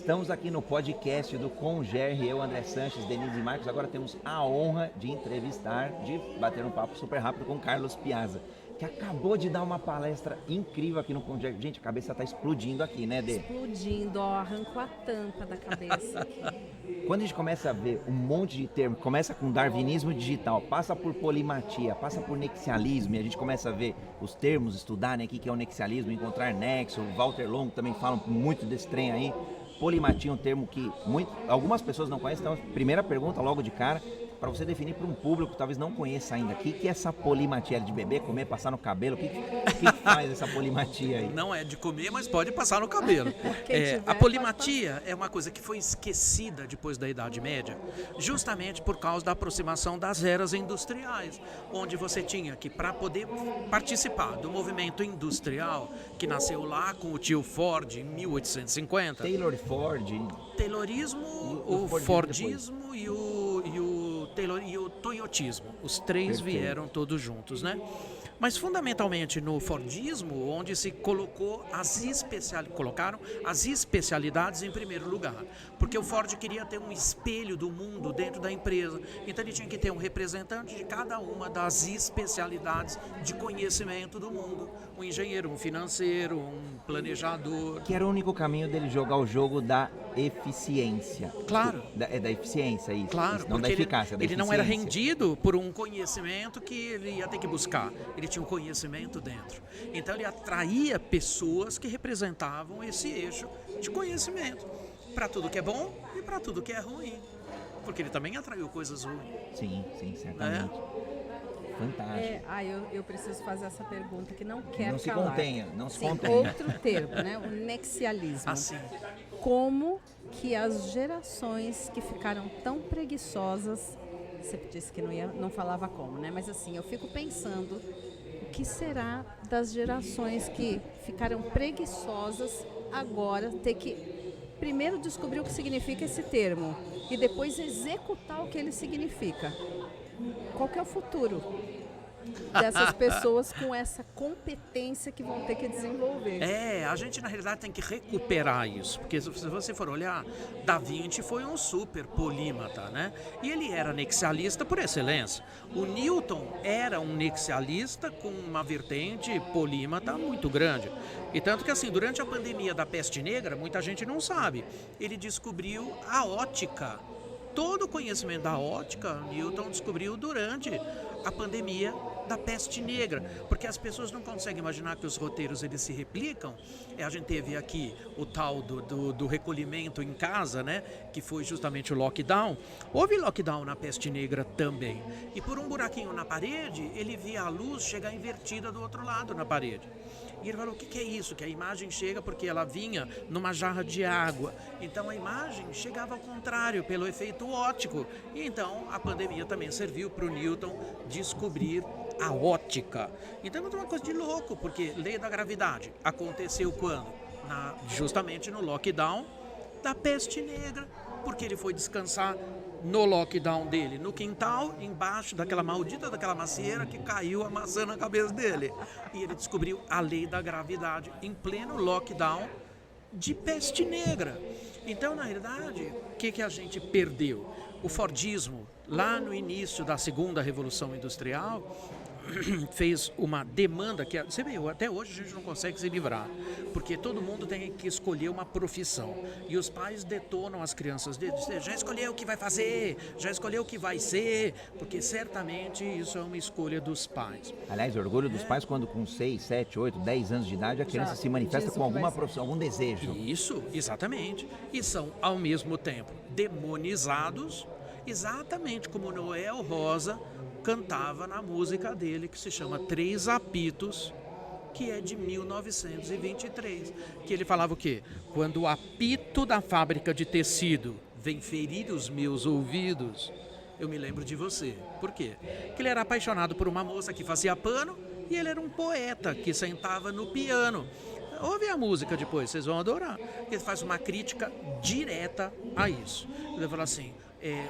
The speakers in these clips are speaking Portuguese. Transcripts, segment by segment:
Estamos aqui no podcast do Congerre, eu, André Sanches, Denise e Marcos. Agora temos a honra de entrevistar, de bater um papo super rápido com Carlos Piazza, que acabou de dar uma palestra incrível aqui no Congerre. Gente, a cabeça tá explodindo aqui, né, Dê? Explodindo, ó, arrancou a tampa da cabeça aqui. Quando a gente começa a ver um monte de termos, começa com darwinismo digital, passa por polimatia, passa por nexialismo, e a gente começa a ver os termos, estudar, né, o que é o nexialismo, encontrar nexo, o Walter Longo também fala muito desse trem aí. Polimatia é um termo que algumas pessoas não conhecem, então primeira pergunta logo de cara, para você definir para um público que talvez não conheça ainda, o que é essa polimatia? De beber, comer, passar no cabelo? O que faz essa polimatia aí? Não é de comer, mas pode passar no cabelo. A polimatia é uma coisa que foi esquecida depois da Idade Média, justamente por causa da aproximação das eras industriais, onde você tinha que, para poder participar do movimento industrial, que nasceu lá com o tio Ford em 1850. Taylorismo, o Fordismo e o Toyotismo. Os três vieram todos juntos, né? Mas fundamentalmente no Fordismo, onde se colocaram as especialidades em primeiro lugar. Porque o Ford queria ter um espelho do mundo dentro da empresa. Então ele tinha que ter um representante de cada uma das especialidades de conhecimento do mundo. Um engenheiro, um financeiro, um planejador. Que era o único caminho dele jogar o jogo da eficiência. Claro. Da eficiência, isso. Claro, isso, não da eficácia, da ele eficiência. não era rendido por um conhecimento que ele ia ter que buscar. Ele tinha um conhecimento dentro. Então ele atraía pessoas que representavam esse eixo de conhecimento. Para tudo que é bom e para tudo que é ruim. Porque ele também atraiu coisas ruins. Sim, certamente. Fantástico. Eu preciso fazer essa pergunta que não quer não calar. Não se Sim, contenha. outro termo, né? O nexialismo. Assim. Como que as gerações que ficaram tão preguiçosas, você disse que não falava como, né? Mas assim, eu fico pensando, o que será das gerações que ficaram preguiçosas agora ter que primeiro descobrir o que significa esse termo e depois executar o que ele significa? Qual que é o futuro dessas pessoas com essa competência que vão ter que desenvolver? A gente na realidade tem que recuperar isso, porque se você for olhar, Da Vinci foi um super polímata, né? E ele era nexialista por excelência. O Newton era um nexialista com uma vertente polímata muito grande. E tanto que assim, durante a pandemia da peste negra, muita gente não sabe, ele descobriu a ótica. Todo o conhecimento da ótica, Newton descobriu durante a pandemia da peste negra, porque as pessoas não conseguem imaginar que os roteiros eles se replicam. A gente teve aqui o tal do recolhimento em casa, né, que foi justamente o lockdown. Houve lockdown na peste negra também. E por um buraquinho na parede, ele via a luz chegar invertida do outro lado na parede. E ele falou, o que é isso? Que a imagem chega porque ela vinha numa jarra de água. Então a imagem chegava ao contrário, pelo efeito óptico. E então a pandemia também serviu para o Newton descobrir a ótica. Então é uma coisa de louco, porque lei da gravidade aconteceu quando? Justamente no lockdown da peste negra, porque ele foi descansar no lockdown dele, no quintal, embaixo daquela macieira que caiu a maçã na cabeça dele. E ele descobriu a lei da gravidade em pleno lockdown de peste negra. Então, na realidade, o que a gente perdeu? O Fordismo, lá no início da segunda Revolução Industrial, fez uma demanda que, você vê, até hoje a gente não consegue se livrar, porque todo mundo tem que escolher uma profissão e os pais detonam as crianças, já escolheu o que vai fazer, já escolheu o que vai ser, porque certamente isso é uma escolha dos pais. Aliás, o orgulho dos pais quando com 6, 7, 8, 10 anos de idade a criança se manifesta com alguma profissão, algum desejo. Isso, exatamente. E são, ao mesmo tempo, demonizados, exatamente como Noel Rosa cantava na música dele, que se chama Três Apitos, que é de 1923. Que ele falava o quê? Quando o apito da fábrica de tecido vem ferir os meus ouvidos, eu me lembro de você. Por quê? Porque ele era apaixonado por uma moça que fazia pano e ele era um poeta que sentava no piano. Ouve a música depois, vocês vão adorar. Ele faz uma crítica direta a isso. Ele fala assim,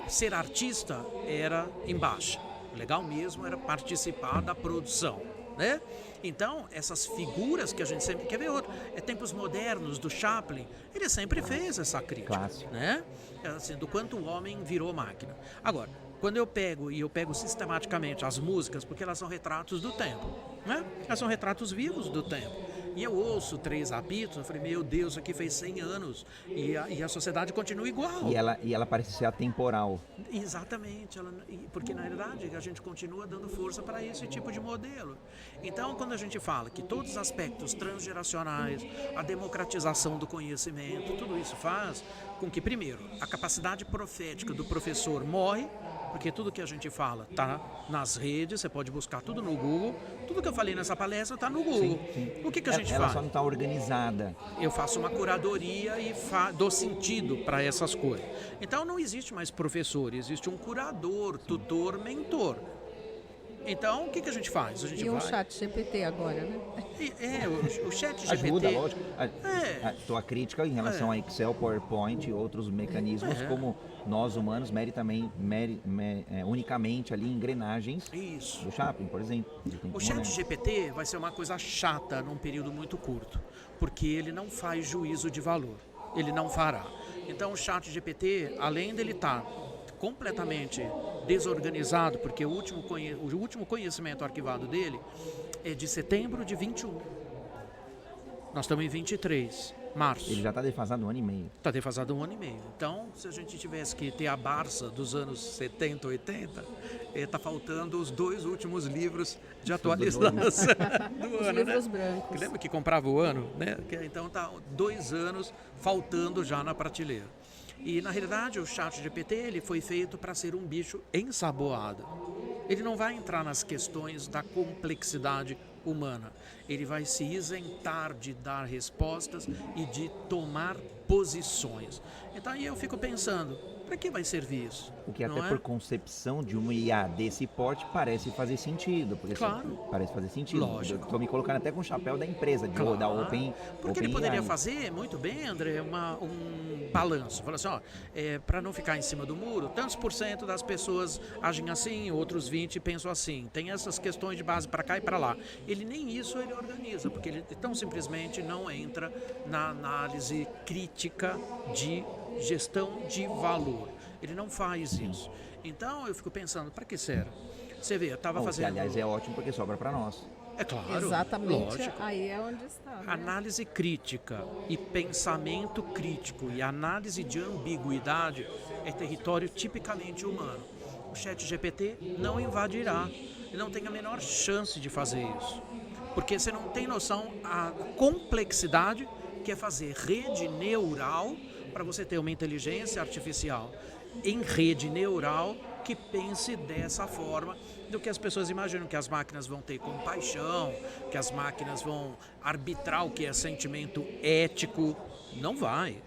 ser artista era embaixo. O legal mesmo era participar da produção. né? Então, essas figuras que a gente sempre quer ver outro, tempos modernos do Chaplin, ele sempre fez essa crítica, Clássico. né? Assim, do quanto o homem virou máquina. Agora, quando eu pego sistematicamente as músicas, porque elas são retratos do tempo, né? Elas são retratos vivos do tempo. E eu ouço Três Apitos, eu falei, meu Deus, isso aqui fez 100 anos e a sociedade continua igual. E ela parece ser atemporal. Exatamente, porque na realidade a gente continua dando força para esse tipo de modelo. Então, quando a gente fala que todos os aspectos transgeracionais, a democratização do conhecimento, tudo isso faz com que, primeiro, a capacidade profética do professor morre, porque tudo que a gente fala está nas redes, você pode buscar tudo no Google, tudo que eu falei nessa palestra está no Google. Sim. O que a gente Ela faz? só não está organizada. Eu faço uma curadoria e dou sentido para essas coisas. Então não existe mais professor, existe um curador, tutor, mentor. Então o que a gente faz? A gente E vai... o chat GPT agora, né? O chat GPT... Ajuda, lógico. A tua crítica em relação a Excel, PowerPoint e outros mecanismos, como nós humanos, unicamente ali engrenagens Isso. do Chaplin, por exemplo. O chat GPT vai ser uma coisa chata num período muito curto, porque ele não faz juízo de valor, ele não fará. Então o chat GPT, além dele estar completamente desorganizado, porque o último conhecimento arquivado dele é de setembro de 21. Nós estamos em 23, março. Ele já está defasado 1 ano e meio. Está defasado 1 ano e meio. Então, se a gente tivesse que ter a Barça dos anos 70, 80, está faltando os 2 últimos livros de atualização do Os ano, livros né? brancos. Lembra que comprava o ano, né? Então está 2 anos faltando já na prateleira. E na realidade o chat GPT ele foi feito para ser um bicho ensaboado. Ele não vai entrar nas questões da complexidade humana. Ele vai se isentar de dar respostas e de tomar posições. Então aí eu fico pensando, para que vai servir isso? O que até Não é? por concepção de uma IA desse porte parece fazer sentido. Porque Claro. parece fazer sentido. Lógico. Estou me colocando até com o chapéu da empresa, Claro. da Open. Porque ele Open poderia AI. fazer muito bem, André, um balanço. Falar assim, para não ficar em cima do muro, tantos % das pessoas agem assim, outros 20 pensam assim. Tem essas questões de base para cá e para lá. Ele nem isso ele organiza, porque ele tão simplesmente não entra na análise crítica de gestão de valor. Ele não faz isso. Então eu fico pensando, para que serve? Você vê, eu estava Que, fazendo... aliás, é ótimo porque sobra para nós. É claro, Exatamente, lógico. aí é onde está. Né? Análise crítica e pensamento crítico e análise de ambiguidade é território tipicamente humano. O chat GPT não invadirá, ele não tem a menor chance de fazer isso. Porque você não tem noção a complexidade que é fazer rede neural para você ter uma inteligência artificial em rede neural que pense dessa forma do que as pessoas imaginam, que as máquinas vão ter compaixão, que as máquinas vão arbitrar o que é sentimento ético. Não vai.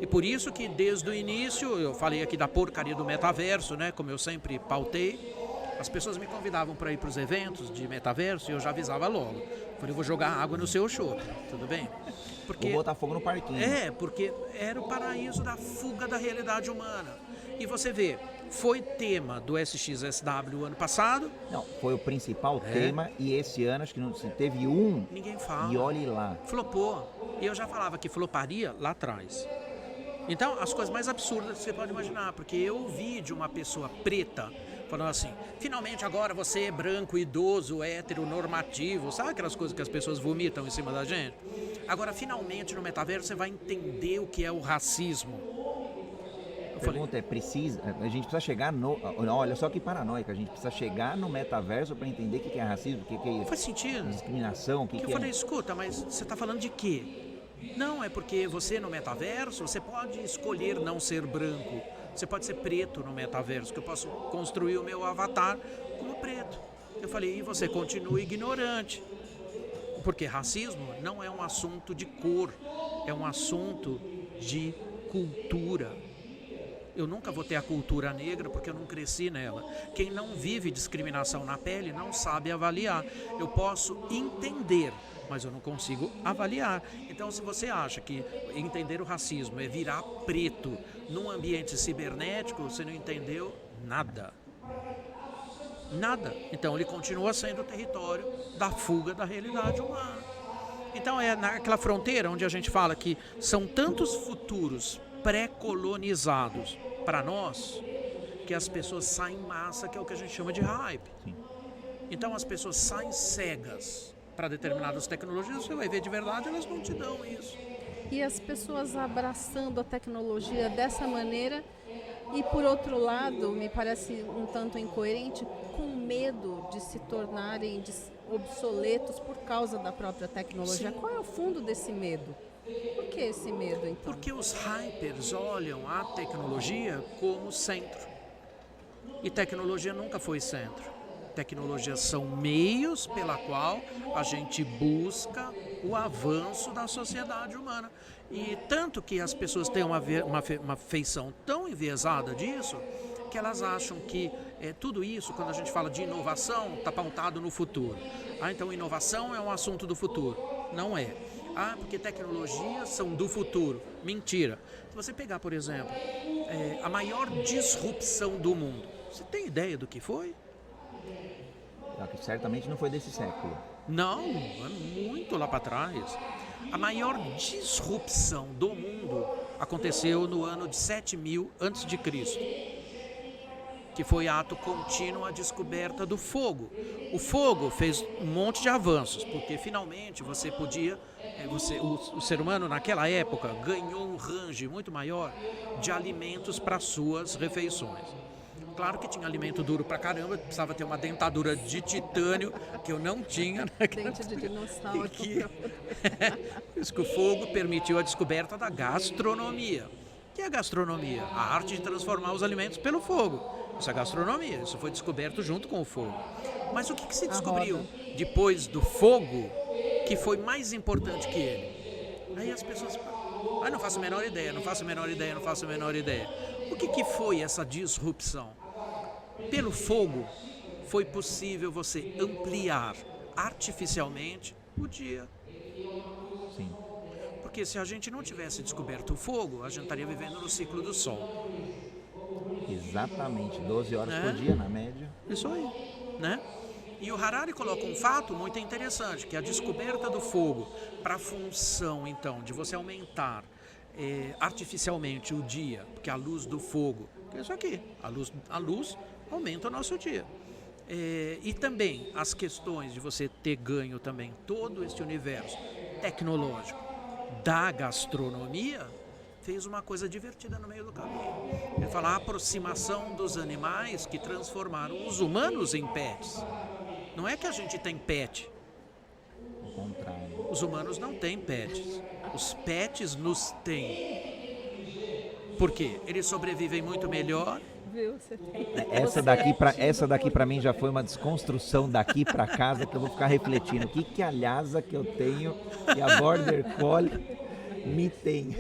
E por isso que desde o início, eu falei aqui da porcaria do metaverso, né, como eu sempre pautei, as pessoas me convidavam para ir para os eventos de metaverso e eu já avisava logo. Falei, eu vou jogar água no seu chope, tudo bem? Vou botar fogo no parquinho. Porque era o paraíso da fuga da realidade humana. E você vê, foi tema do SXSW ano passado. Não, foi o principal tema e esse ano acho que não se teve um. Ninguém fala. E olhe lá. Flopou. E eu já falava que floparia lá atrás. Então, as coisas mais absurdas que você pode imaginar, porque eu ouvi de uma pessoa preta falando assim, finalmente agora você é branco, idoso, heteronormativo, sabe aquelas coisas que as pessoas vomitam em cima da gente? Agora, finalmente, no metaverso, você vai entender o que é o racismo. A pergunta é, a gente precisa chegar no... Olha só que paranoica, a gente precisa chegar no metaverso para entender o que é racismo, o que é Faz sentido. discriminação, o que Eu é... falei, escuta, mas você está falando de quê? Não, é porque você no metaverso, você pode escolher não ser branco. Você pode ser preto no metaverso, que eu posso construir o meu avatar como preto. Eu falei, e você continua ignorante. Porque racismo não é um assunto de cor, é um assunto de cultura. Eu nunca vou ter a cultura negra porque eu não cresci nela. Quem não vive discriminação na pele não sabe avaliar. Eu posso entender, mas eu não consigo avaliar. Então, se você acha que entender o racismo é virar preto num ambiente cibernético, você não entendeu nada. Nada. Então ele continua sendo o território da fuga da realidade humana. Então é naquela fronteira onde a gente fala que são tantos futuros pré-colonizados para nós que as pessoas saem em massa, que é o que a gente chama de hype. Sim. Então as pessoas saem cegas para determinadas tecnologias, você vai ver de verdade, elas não te dão isso. E as pessoas abraçando a tecnologia dessa maneira e, por outro lado, me parece um tanto incoerente, com medo de se tornarem obsoletos por causa da própria tecnologia. Sim. Qual é o fundo desse medo? Por que esse medo, então? Porque os hypers olham a tecnologia como centro. E tecnologia nunca foi centro. Tecnologias são meios pela qual a gente busca o avanço da sociedade humana. E tanto que as pessoas têm uma feição tão enviesada disso, que elas acham que tudo isso, quando a gente fala de inovação, está pautado no futuro. Então inovação é um assunto do futuro. Não é. Porque tecnologias são do futuro. Mentira. Se você pegar, por exemplo, a maior disrupção do mundo, você tem ideia do que foi? Certamente não foi desse século. Não, é muito lá para trás. A maior disrupção do mundo aconteceu no ano de 7000 a.C., que foi ato contínuo a descoberta do fogo. O fogo fez um monte de avanços, porque finalmente você podia, o ser humano naquela época ganhou um range muito maior de alimentos para suas refeições. Claro que tinha alimento duro pra caramba, precisava ter uma dentadura de titânio, que eu não tinha. Dente de dinossauro. Isso que o fogo permitiu a descoberta da gastronomia. O que é a gastronomia? A arte de transformar os alimentos pelo fogo. Isso é gastronomia, isso foi descoberto junto com o fogo. Mas o que se descobriu depois do fogo que foi mais importante que ele? Aí as pessoas falam, não faço a menor ideia, não faço a menor ideia, não faço a menor ideia. O que foi essa disrupção? Pelo fogo, foi possível você ampliar artificialmente o dia. Sim. Porque se a gente não tivesse descoberto o fogo, a gente estaria vivendo no ciclo do sol. Exatamente, 12 horas por dia, na média. Isso aí, né? E o Harari coloca um fato muito interessante, que é a descoberta do fogo para a função, então, de você aumentar artificialmente o dia, porque a luz do fogo, que é isso aqui, a luz aumenta o nosso dia. E também as questões de você ter ganho também todo esse universo tecnológico da gastronomia, fez uma coisa divertida no meio do caminho. Ele fala a aproximação dos animais que transformaram os humanos em pets. Não é que a gente tem pet. Ao contrário. Os humanos não têm pets. Os pets nos têm. Por quê? Eles sobrevivem muito melhor. Viu? Você tem. Essa daqui para mim já foi uma desconstrução daqui para casa que eu vou ficar refletindo. O que a Lhasa que eu tenho e a Border Collie me tem?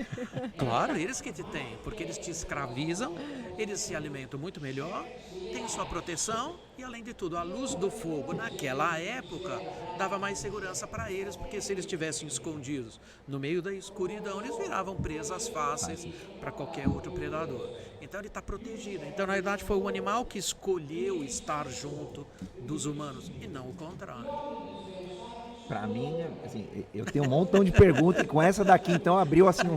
Claro, eles que te têm, porque eles te escravizam, eles se alimentam muito melhor, têm sua proteção e, além de tudo, a luz do fogo naquela época dava mais segurança para eles, porque se eles estivessem escondidos no meio da escuridão, eles viravam presas fáceis para qualquer outro predador. Então ele está protegido. Então, na verdade, foi o animal que escolheu estar junto dos humanos e não o contrário. Pra mim, assim, eu tenho um montão de perguntas e com essa daqui, então, abriu assim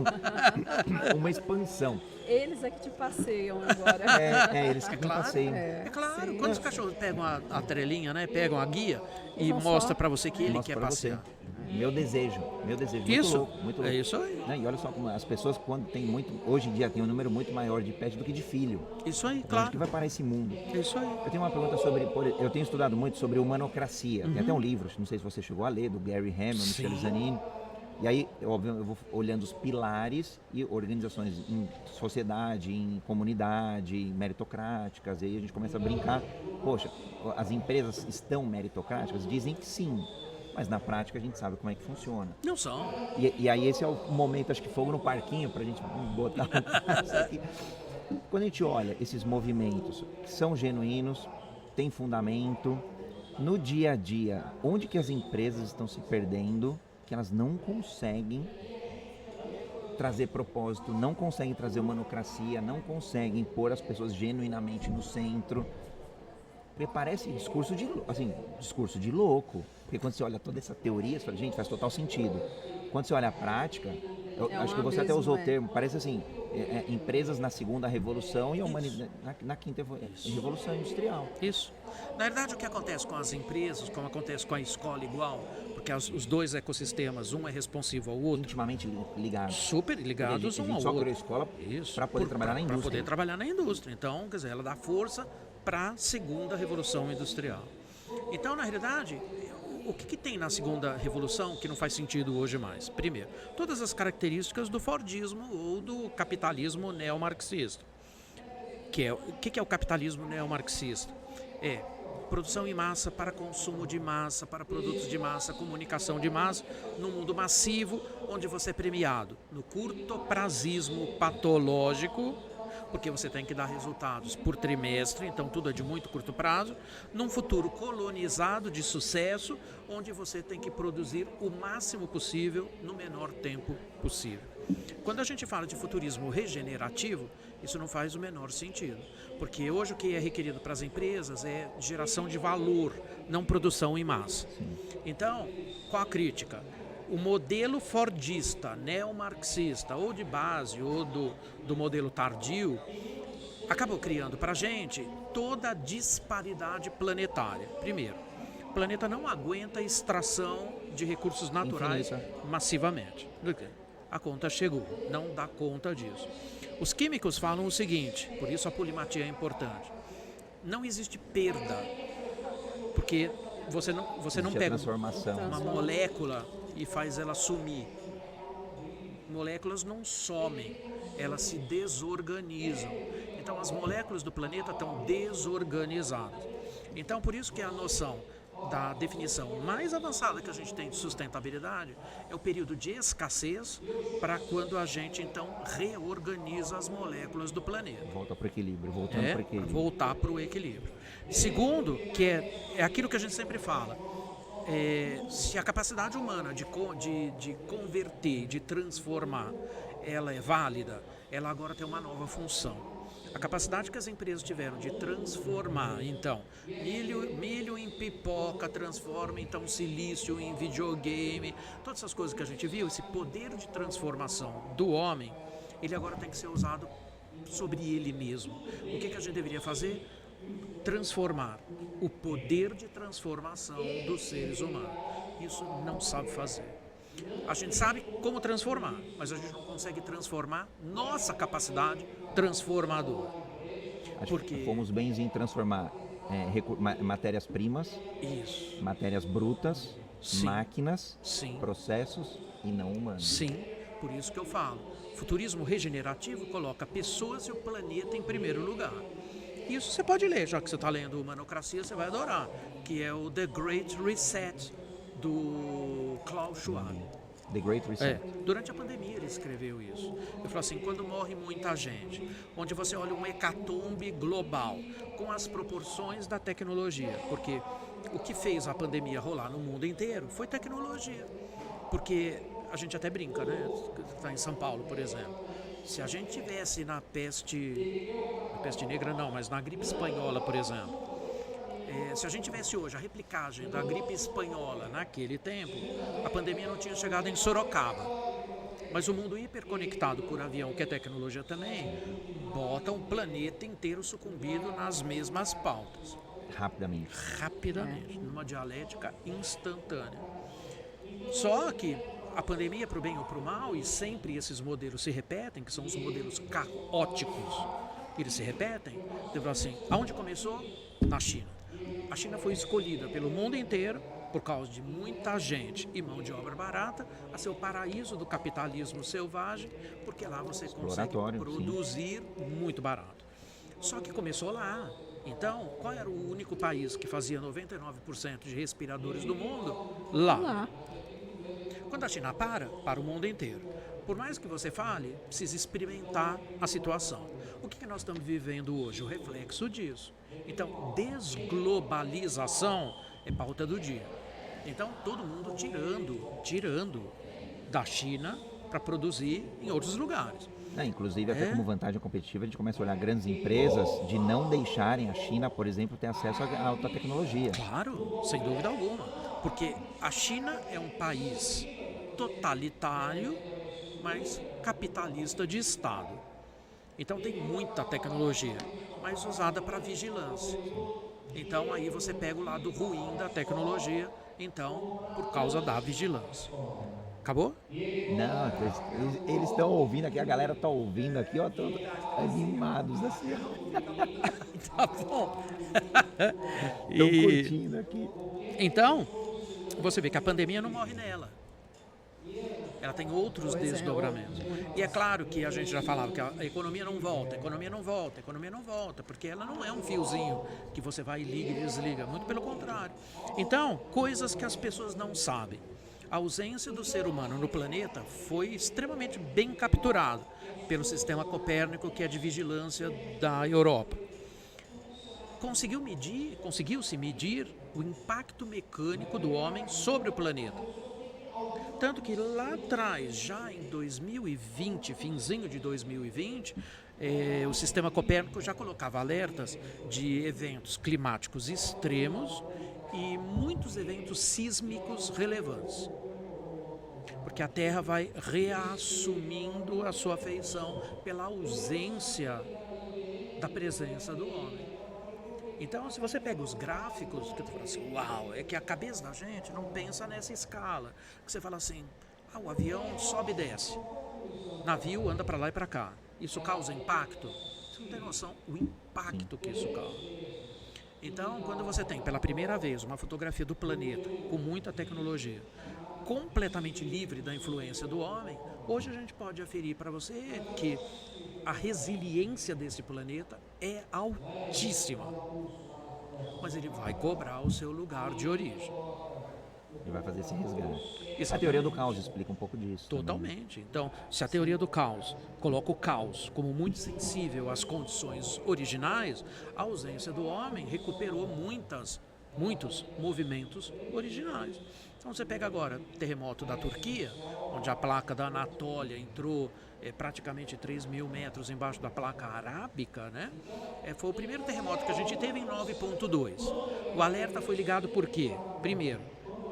uma expansão. Eles é que te passeiam agora. Eles que me passeiam. É claro, Sim. quando os cachorros pegam a trelinha, né, pegam a guia e mostra para você que ele Mostro quer pra passear. você. Meu desejo. Isso, muito louco. é isso aí. Né? E olha só como as pessoas, quando tem muito, hoje em dia tem um número muito maior de pet do que de filho. Isso aí, Onde que claro. vai parar esse mundo? É isso aí. Eu tenho uma pergunta sobre, eu tenho estudado muito sobre humanocracia. Tem até um livro, não sei se você chegou a ler, do Gary Hamel, Michel Zanini. E aí, óbvio, eu vou olhando os pilares e organizações em sociedade, em comunidade, meritocráticas, e aí a gente começa a brincar. Poxa, as empresas estão meritocráticas? Dizem que sim, mas na prática a gente sabe como é que funciona. Não são. E aí esse é o momento, acho que fogo no parquinho, pra gente botar isso aqui. Quando a gente olha esses movimentos que são genuínos, têm fundamento, no dia a dia, onde que as empresas estão se perdendo, que elas não conseguem trazer propósito, não conseguem trazer humanocracia, não conseguem pôr as pessoas genuinamente no centro. Porque parece discurso de louco. Porque quando você olha toda essa teoria, você fala, gente, faz total sentido. Quando você olha a prática, acho que você até usou o termo, parece assim, empresas na segunda revolução e a humanidade na quinta revolução industrial. Isso. Na verdade, o que acontece com as empresas, como acontece com a escola igual, porque os dois ecossistemas, um é responsivo ao outro, Intimamente ligados. super ligados um ao só criou a outro. escola Isso. para poder trabalhar na indústria. Para poder trabalhar na indústria. Então, quer dizer, ela dá força para a segunda revolução industrial. Então, na realidade, o que tem na segunda revolução que não faz sentido hoje mais? Primeiro, todas as características do Fordismo ou do capitalismo neomarxista. O que é o capitalismo neomarxista? É produção em massa para consumo de massa, para produtos de massa, comunicação de massa, num mundo massivo, onde você é premiado no curto prazismo patológico, porque você tem que dar resultados por trimestre, então tudo é de muito curto prazo, num futuro colonizado de sucesso, onde você tem que produzir o máximo possível no menor tempo possível. Quando a gente fala de futurismo regenerativo, isso não faz o menor sentido, porque hoje o que é requerido para as empresas é geração de valor, não produção em massa. Então, qual a crítica? O modelo fordista, neomarxista, ou de base, ou do modelo tardio, acabou criando para a gente toda a disparidade planetária. Primeiro, o planeta não aguenta a extração de recursos naturais massivamente. A conta chegou, não dá conta disso. Os químicos falam o seguinte, por isso a polimatia é importante. Não existe perda, porque você não pega uma molécula e faz ela sumir. Moléculas não somem, elas se desorganizam. Então as moléculas do planeta estão desorganizadas. Então por isso que a noção da definição mais avançada que a gente tem de sustentabilidade é o período de escassez para quando a gente então reorganiza as moléculas do planeta. Volta para o equilíbrio, voltando para o equilíbrio. Voltar para o equilíbrio. Segundo, que é aquilo que a gente sempre fala, se a capacidade humana de converter, de transformar, ela é válida, ela agora tem uma nova função. A capacidade que as empresas tiveram de transformar, então, milho em pipoca, transforma então silício em videogame, todas essas coisas que a gente viu, esse poder de transformação do homem, ele agora tem que ser usado sobre ele mesmo. O que a gente deveria fazer? Transformar o poder de transformação dos seres humanos. Isso não sabe fazer. A gente sabe como transformar, mas a gente não consegue transformar nossa capacidade transformadora. Porque fomos bens em transformar matérias-primas, matérias brutas, máquinas, processos e não humanos. Sim, por isso que eu falo. Futurismo regenerativo coloca pessoas e o planeta em primeiro lugar. Isso você pode ler, já que você está lendo Humanocracia, você vai adorar, que é o The Great Reset, do Klaus Schwab. The Great Reset. Durante a pandemia ele escreveu isso. Ele falou assim, quando morre muita gente, onde você olha um hecatombe global, com as proporções da tecnologia, porque o que fez a pandemia rolar no mundo inteiro foi tecnologia. Porque a gente até brinca, né? Está em São Paulo, por exemplo. Se a gente tivesse na peste negra não, mas na gripe espanhola, por exemplo, se a gente tivesse hoje a replicagem da gripe espanhola naquele tempo, a pandemia não tinha chegado em Sorocaba. Mas o mundo hiperconectado por avião, que é tecnologia também, bota um planeta inteiro sucumbido nas mesmas pautas. Rapidamente, numa dialética instantânea. Só que a pandemia, para o bem ou para o mal, e sempre esses modelos se repetem, que são os modelos caóticos, eles se repetem, então, assim, aonde começou? Na China. A China foi escolhida pelo mundo inteiro, por causa de muita gente e mão de obra barata, a ser o paraíso do capitalismo selvagem, porque lá você consegue produzir muito barato. Só que começou lá. Então, qual era o único país que fazia 99% de respiradores do mundo? Lá. Quando a China para o mundo inteiro. Por mais que você fale, precisa experimentar a situação. O que nós estamos vivendo hoje? O reflexo disso. Então, desglobalização é pauta do dia. Então, todo mundo tirando da China para produzir em outros lugares. Inclusive, até como vantagem competitiva, a gente começa a olhar grandes empresas de não deixarem a China, por exemplo, ter acesso à alta tecnologia. Claro, sem dúvida alguma. Porque a China é um país totalitário, mas capitalista de Estado. Então tem muita tecnologia, mas usada para vigilância. Então aí você pega o lado ruim da tecnologia, então, por causa da vigilância. Acabou? Não, eles estão ouvindo aqui, a galera está ouvindo aqui, ó, estão animados assim, ó. Tá bom. Estão curtindo aqui. Então, você vê que a pandemia não morre nela. Ela tem outros desdobramentos. E é claro que a gente já falava que a economia não volta, porque ela não é um fiozinho que você vai e liga e desliga, muito pelo contrário. Então, coisas que as pessoas não sabem. A ausência do ser humano no planeta foi extremamente bem capturada pelo sistema Copérnico, que é de vigilância da Europa. Conseguiu-se medir o impacto mecânico do homem sobre o planeta. Tanto que lá atrás, já em 2020, finzinho de 2020, o sistema Copérnico já colocava alertas de eventos climáticos extremos e muitos eventos sísmicos relevantes. Porque a Terra vai reassumindo a sua feição pela ausência da presença do homem. Então, se você pega os gráficos, que tu fala assim, uau, é que a cabeça da gente não pensa nessa escala. Que você fala assim, o avião sobe e desce, navio anda para lá e para cá. Isso causa impacto? Você não tem noção o impacto que isso causa. Então, quando você tem pela primeira vez uma fotografia do planeta com muita tecnologia, completamente livre da influência do homem, hoje a gente pode aferir para você que a resiliência desse planeta é altíssima. Mas ele vai cobrar o seu lugar de origem. Ele vai fazer esse resgate. Exatamente. A teoria do caos explica um pouco disso. Totalmente. Então, se a teoria do caos coloca o caos como muito sensível às condições originais, a ausência do homem recuperou muitos movimentos originais. Então você pega agora o terremoto da Turquia, onde a placa da Anatólia entrou praticamente 3.000 metros embaixo da placa arábica, né? Foi o primeiro terremoto que a gente teve em 9.2. O alerta foi ligado por quê? Primeiro,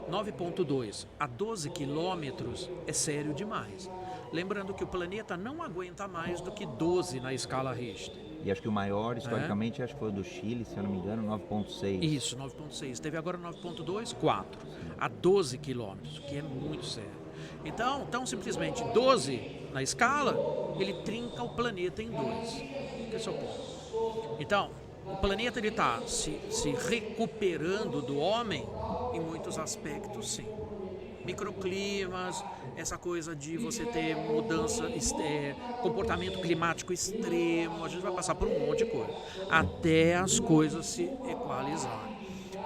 9.2 a 12 quilômetros é sério demais. Lembrando que o planeta não aguenta mais do que 12 na escala Richter. E acho que o maior, historicamente, acho que foi o do Chile, se eu não me engano, 9.6. Isso, 9.6. Teve agora 9.2, 4. A 12 quilômetros, que é muito sério. Então, tão simplesmente 12 na escala, ele trinca o planeta em dois. Esse é o ponto. Então, o planeta está se recuperando do homem em muitos aspectos, sim. Microclimas, essa coisa de você ter mudança, comportamento climático extremo, a gente vai passar por um monte de coisa, até as coisas se equalizarem.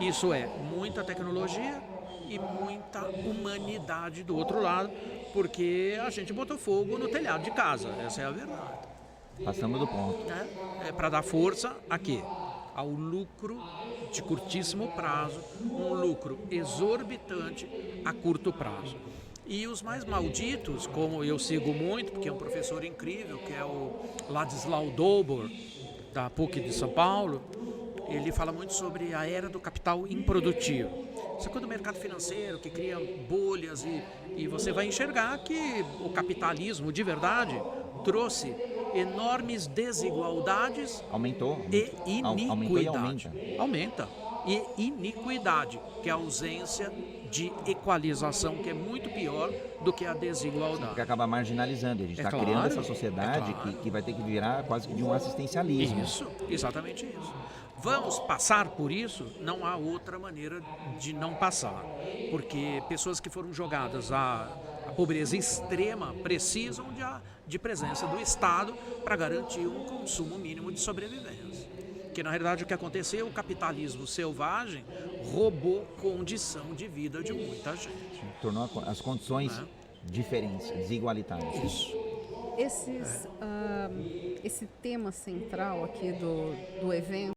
Isso é muita tecnologia e muita humanidade do outro lado, porque a gente botou fogo no telhado de casa, essa é a verdade. Passamos do ponto. É para dar força a quê? Ao lucro de curtíssimo prazo, um lucro exorbitante a curto prazo. E os mais malditos, como eu sigo muito, porque é um professor incrível, que é o Ladislau Dobor, da PUC de São Paulo, ele fala muito sobre a era do capital improdutivo. Isso é coisa do mercado financeiro, que cria bolhas e você vai enxergar que o capitalismo de verdade trouxe enormes desigualdades e iniquidade. Aumenta. E iniquidade, que é a ausência de equalização, que é muito pior do que a desigualdade. Porque acaba marginalizando. A gente está criando essa sociedade que vai ter que virar quase que de um assistencialismo. Isso, exatamente isso. Vamos passar por isso? Não há outra maneira de não passar. Porque pessoas que foram jogadas à pobreza extrema precisam de presença do Estado para garantir um consumo mínimo de sobrevivência. Porque, na realidade, o que aconteceu, o capitalismo selvagem roubou condição de vida de muita gente. Tornou as condições diferentes, desigualitárias. Isso. Esse tema central aqui do evento